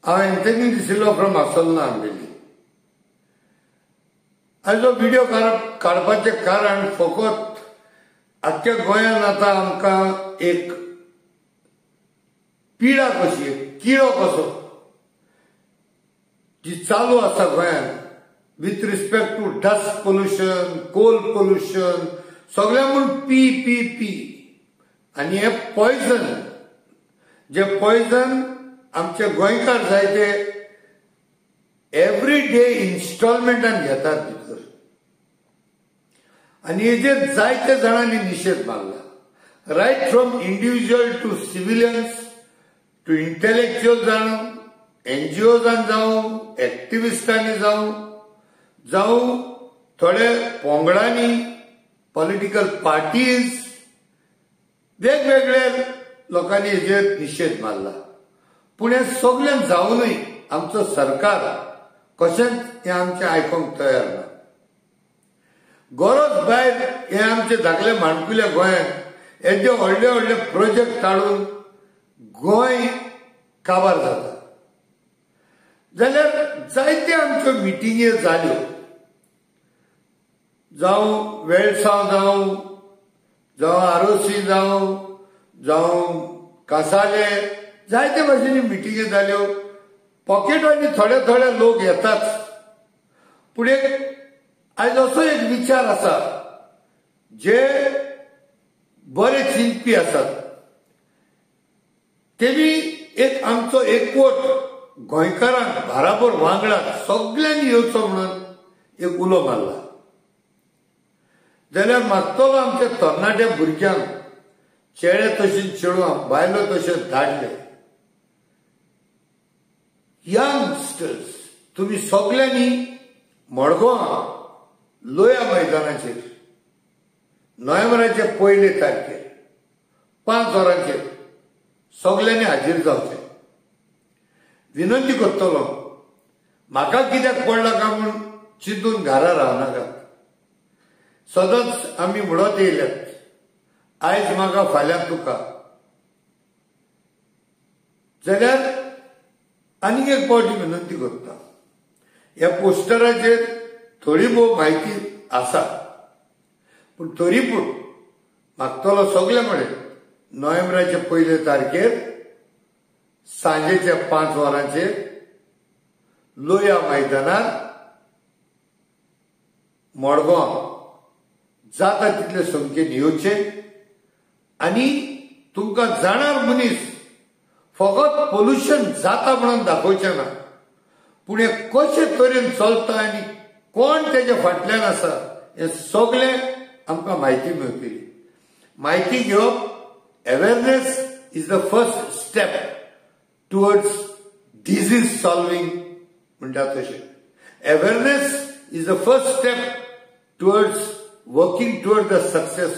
हांव Anthony D'Silva from Assolna Ambelim. हाजो video काडपाचें कारण फकत आख्ख्या गोंयांत आतां आमकां एक पिडा कशी, किडो कसो जी चालू आसा गोंयांत with respect to dust pollution, coal pollution, सगळें म्हूण पी पी पी. आनी हे पॉयझन, जे पॉयझन आमचे गोंयकार जायते एवरी डे इन्स्टॉलमेंटान घेतात भितर. आनी हेजेर जायते जाणांनी निशेध मारला. Right from individual to civilians to intellectual जावं, एनजीओजान जावं, एक्टिविस्टांनी जावं थोडे पोंगडांनी, पॉलिटिकल पार्टीज, वेगवेगळे लोकांनी हेजेर निशेध मारला. पूण हे सगळें जावनूय आमचो सरकार कशेंच हें आमचें आयकूंक तयार ना. गरज भायर हे आमचे धाकले माणकुल्या गोंयांत येदे व्हडले व्हडले प्रोजेक्ट काडून गोंय काबार जाता. जाल्यार जायते आमच्यो मिटिंगे जाल्यो, जावं वेळसांव जावं आरोसी जावं कासाले, जायते भाशेनी मिटिंगे जाल्यो. पॉकेटांनी थोडे थोडे लोक येतात. पूण आयज असो एक विचार आसा जे बरे चिंतपी आसात, तेमी एक आमचो एकवट गोंयकारांक बाराबर वांगडा सगळ्यांनी येवचो म्हणून एक उलो मारला. जाल्यार मागतलो आमच्या तरणाट्या भुरग्यांक, चेडे तशेंच चेडवां, बायलो तशेंच धाडले. यंगस्टर्स, तुम्ही सगळ्यांनी मडगांवां लोया मैदानाचेर नोव्हेंबराचे 1 तारखेर 5 वरांचेर सगळ्यांनी हाजीर जावचें. विनंती करतलो, म्हाका कित्याक पडला काय म्हूण चिंतून घरा रावनाकात. सदांच आमी म्हणत येयल्यात, आयज म्हाका फाल्यां तुका. जाल्यार आनीक एक फावटी विनंती करता, ह्या पोस्टराचेर थोडी भोव म्हायती आसा, पूण तरी पूण मागतलो सगळे म्हणें नोव्हेंबराचे 1 तारखेर सांजेच्या 5 वरांचेर लोया मैदानार मडगांव जाता तितले संख्येन येवचे. आनी तुमकां जाणार मनीस फकत पोल्युशन जाता म्हणून दाखोवचें ना, पूण हे कशे तरेन चलता आनी कोण तेजे फाटल्यान आसा हे सगळें आमकां म्हायती मेळटली. म्हायती घेवप, awareness is the first step towards disease solving म्हणटा तशें. Awareness is the first step towards working toward the success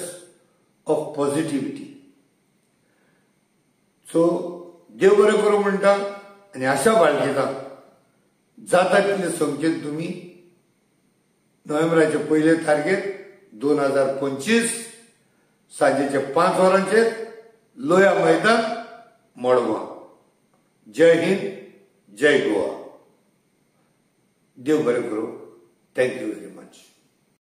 of positivity. So देव बरें करूं म्हणटा आनी आशा बाळगिता जाता तितले संख्येन तुमी नोव्हेंबराचे 1 तारखेर 2025 सांजेचे 5 वरांचेर लोया मैदान मडगांव. जय हिंद, जय गोवा. देव बरें करूं. Thank you very much.